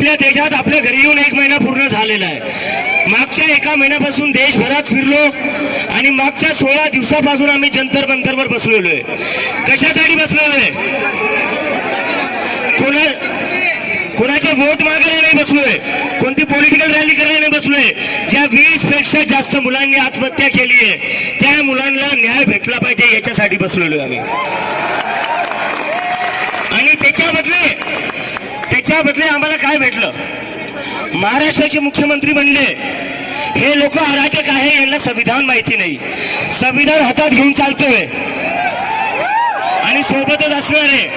आपल्या देशात आपल्या घरी येऊन 1 महिना पूर्ण झालेला आहे. मागच्या 1 महिन्यापासून देशभरात फिरलो आणि मागच्या 16 दिवसापासून आम्ही जंतर मंतरवर बसलेलो आहे. कशासाठी बसलेलो आहे? कोणाचे वोट मागायला नाही बसलोय, कोणती पॉलिटिकल रॅली करायला नाही बसलोय. ज्या 20 पेक्षा जास्त मुलांनी आत्महत्या केली आहे त्या मुलांना न्याय भेटला पाहिजे याच्यासाठी बसलेलो आम्ही. आणि त्याच्या बदले आम्हाला काय भेटलं? महाराष्ट्राचे मुख्यमंत्री बनले. हे लोक अराजक आहे, यांना संविधान माहिती नाही. संविधान हातात घेऊन चालतोय आणि सोबतच असणारे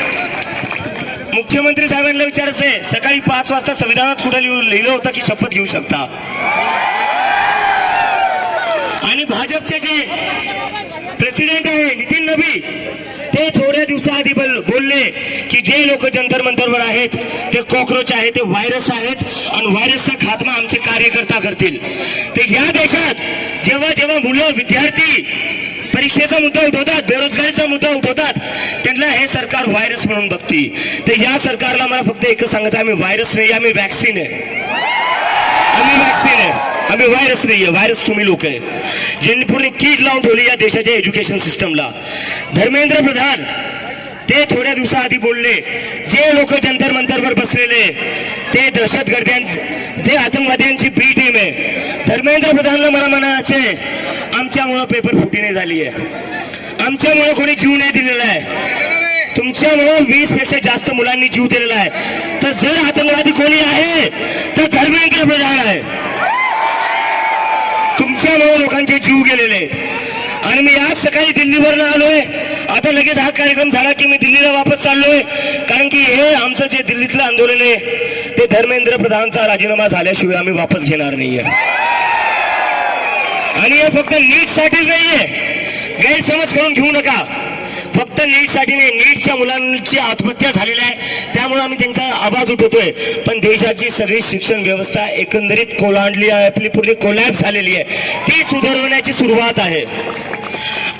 मुख्यमंत्री साहेबांना विचारायचंय, सकाळी 5 वाजता संविधानात कुठं लिहिलं होतं की शपथ घेऊ शकता? आणि भाजपचे जे प्रेसिडेंट आहे नितीन नबी, ते थोड्या दिवसाआधी बोलले की जे लोक जंतर मंतरवर आहेत ते कॉकरोच आहेत, ते व्हायरस आहेत आणि व्हायरसचा खात्मा आमचे कार्यकर्ता करतील. ते या देशात जेव्हा जेव्हा मुलं विद्यार्थी परीक्षेचा मुद्दा उठवतात, बेरोजगारीचा मुद्दा उठवतात, त्यांना हे सरकार व्हायरस म्हणून बघती. तर या सरकारला मला फक्त एकच सांगायचं, आम्ही व्हायरस नाही, आम्ही वॅक्सिन आहे. आम्ही वॅक्सिन आहे, आम्ही व्हायरस नाहीये. व्हायरस तुम्ही लोक आहे ज्यांनी पूर्ण कीड लावून ठेवली या देशाच्या एज्युकेशन सिस्टमला. धर्मेंद्र प्रधान ते थोड्या दिवसाआधी बोलले, जे लोक जंतर मंतरवर बसलेले ते ते आतंकवाद्यांची बी टीम आहे. धर्मेंद्र प्रधानला मला म्हणायचंय, आमच्यामुळं पेपर फुटी नाही झाली आहे, आमच्यामुळं कोणी जीव नाही दिलेला आहे, तुमच्यामुळं 20 पेक्षा जास्त मुलांनी जीव दिलेला आहे. तर जर आतंकवादी कोणी आहे तर धर्मेंद्र प्रधान आहे. तुमच्यामुळे लोकांचे जीव गेलेले आहेत. आणि मी आज सकाळी दिल्लीवरनं आलोय. आता लगेच हा कार्यक्रम झाला की मी दिल्लीला वापस चाललोय, कारण की हे आमचं जे दिल्लीतलं आंदोलन आहे ते धर्मेंद्र प्रधानचा राजीनामा झाल्याशिवाय आम्ही वापस घेणार नाहीये. आणि हे फक्त नीटसाठीच नाहीये, गैरसमज करून घेऊ नका. फक्त नीटसाठी नाही, नीटच्या मुलांची आत्महत्या झालेल्या आहे त्यामुळे आम्ही त्यांचा आवाज उठवतोय. पण देशाची सगळी शिक्षण व्यवस्था एकंदरीत कोलांडली आहे, आपली पूर्ण कोलॅप्स झालेली आहे. ती सुधारवण्याची सुरुवात आहे.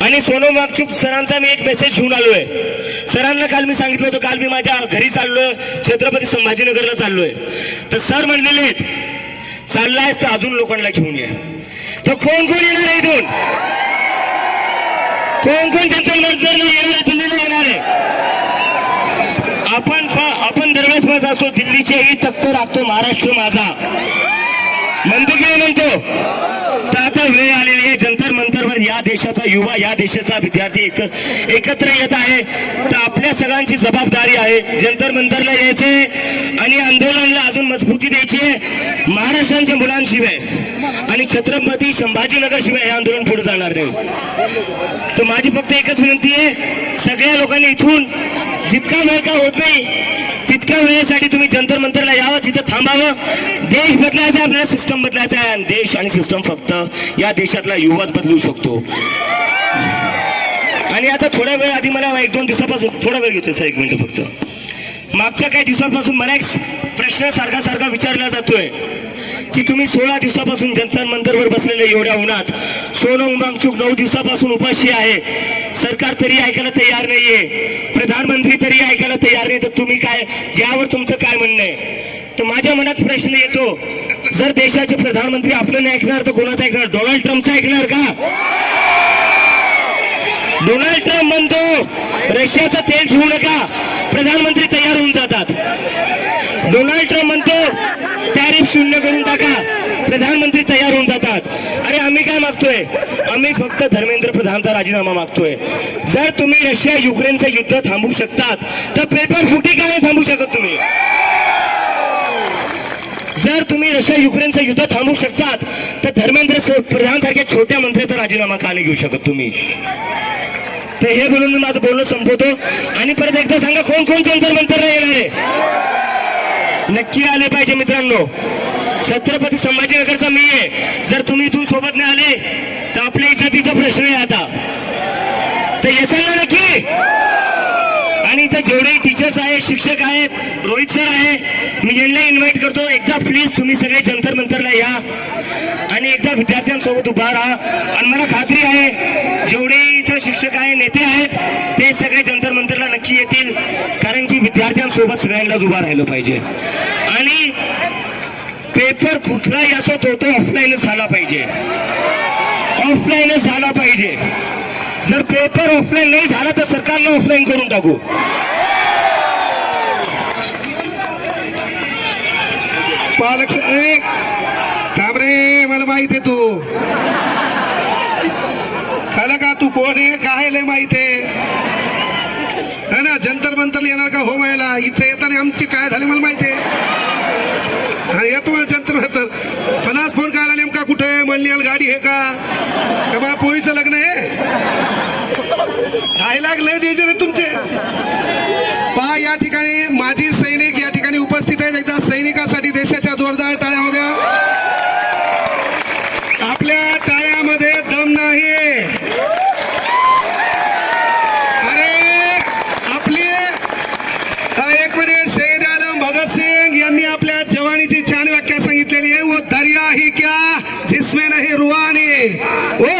आणि सोनम वांगचुक सरांचा मी एक मेसेज घेऊन आलोय. सरांना काल मी सांगितलं होतं, काल मी माझ्या घरी चाललोय, छत्रपती संभाजीनगरला चाललोय. तर सर म्हणलेले आहेत, चाललाय तर अजून लोकांना घेऊन ये. तर कोण कोण येणार आहे इथून? कोण कोण जंतर मंतरला येणार आहे, दिल्लीला येणार आहे? आपण दरवेळेस माझा असतो, दिल्लीचेही तख्त राखतो महाराष्ट्र माझा, म्हणतो की म्हणतो. तर आता वेळ आलेली आहे, जंतर मंतरवर या देशाचा युवा, या देशाचा विद्यार्थी एकत्र येत आहे. तर आपल्या सगळ्यांची जबाबदारी आहे जंतर मंतरला यायचे आणि आंदोलनाला अजून मजबूती द्यायची आहे. महाराष्ट्राच्या मुलांशिवाय आणि छत्रपती संभाजीनगर शिवाय हे आंदोलन पुढे जाणार नाही. तर माझी फक्त एकच विनंती आहे, सगळ्या लोकांनी इथून जितका वेळ का होत नाही तितक्या वेळेसाठी तुम्ही जंतर मंतरला यावं, तिथं थांबावं. देश बदलायचा, आपल्याला सिस्टम बदलायचा आहे. आणि देश आणि सिस्टम फक्त या देशातला युवाच बदलू शकतो. आणि आता थोड्या वेळ आधी मला 1-2 दिवसापासून, थोडा वेळ घेतोय सर, 1 मिनिट फक्त. मागच्या काही दिवसांपासून मला एक प्रश्न सारखा विचारला जातोय की तुम्ही 16 दिवसापासून जंतर मंतरवर बसलेले एवढ्या उन्हात, सोनम वांगचुक 9 दिवसापासून उपाशी आहे, सरकार तरी ऐकायला तयार नाहीये, प्रधानमंत्री तरी ऐकायला तयार नाही. तर तुम्ही काय, यावर तुमचं काय म्हणणं आहे? तर माझ्या मनात प्रश्न येतो, जर देशाचे प्रधानमंत्री आपलं नाही ऐकणार तर कोणाचं ऐकणार? डोनाल्ड ट्रम्पचं ऐकणार का? डोनाल्ड ट्रम्प म्हणतो रशियाचं तेल घेऊ नका, प्रधानमंत्री तयार होऊन जातात. डोनाल्ड ट्रम्प म्हणतो टॅरिफ 0 करून टाका, प्रधानमंत्री तयार होऊन जातात. अरे आम्ही काय मागतोय? आम्ही फक्त धर्मेंद्र प्रधानचा राजीनामा मागतोय. जर तुम्ही रशिया युक्रेनचं युद्ध थांबवू शकतात तर पेपर फुटी का नाही थांबवू शकत तुम्ही? जर तुम्ही रशिया युक्रेनचं युद्ध थांबवू शकतात तर धर्मेंद्र प्रधान सारख्या छोट्या मंत्र्याचा राजीनामा का नाही घेऊ शकत तुम्ही? तर हे बोलून मी माझं बोलणं संपवतो. आणि परत एकदा सांगा, कोण कोण जंतर मंतरला येणार आहे? नक्की आले पाहिजे मित्रांनो. छत्रपती संभाजीनगरचा मी आहे. जर तुम्ही इथून सोबत नाही आले तर आपल्या इज्जतीचा प्रश्न आहे आता. तर येसाल ना नक्की? आणि इथं जेवढे टीचर्स आहेत, शिक्षक आहेत, रोहित सर आहे, मी यांना इन्व्हाइट करतो, एकदा प्लीज तुम्ही सगळे जंतर मंतरला या आणि एकदा विद्यार्थ्यांसोबत उभा राहा. आणि मला खात्री आहे जेवढे इथं शिक्षक आहे, नेते आहेत, ते सगळे जंतर मंतरला नक्की येतील, कारण की विद्यार्थ्यांसोबत सगळ्यांनाच उभा राहिलं पाहिजे. आणि पेपर कुठलाही असो तो ऑफलाईनच झाला पाहिजे, ऑफलाईनच झाला पाहिजे. जर पेपर ऑफलाईन नाही झाला तर सरकारनं ऑफलाईन करून टाकू. पालक थांब रे, मला माहित आहे तू खाला का, तू कोण आहे काय लय माहित आहे ना. जंतर मंतर येणार का हो मायला, इथे येताना आमची काय झाले मला माहिती आहे. आणि येतो मला जंतर मंतर 50 फोन काढला नेमका कुठे आहे, मल्लियाल गाडी आहे का बा, पोरीचं लग्न आहे. डायलॉग लय डेंजर आहे तुमचे. पहा या ठिकाणी माजी सैनिक या ठिकाणी उपस्थित आहेत. एकदा सैनिकासाठी देशाच्या जोरदार टाळ्या होऊ द्या. आपल्या टाळ्यामध्ये दम नाही. अरे आपली एक मिनिट, शहीद आलम भगत सिंग यांनी आपल्या जवानीची छान व्याख्या सांगितलेली आहे. वो दरिया ही क्या जिसमें नहीं रुआनी, वो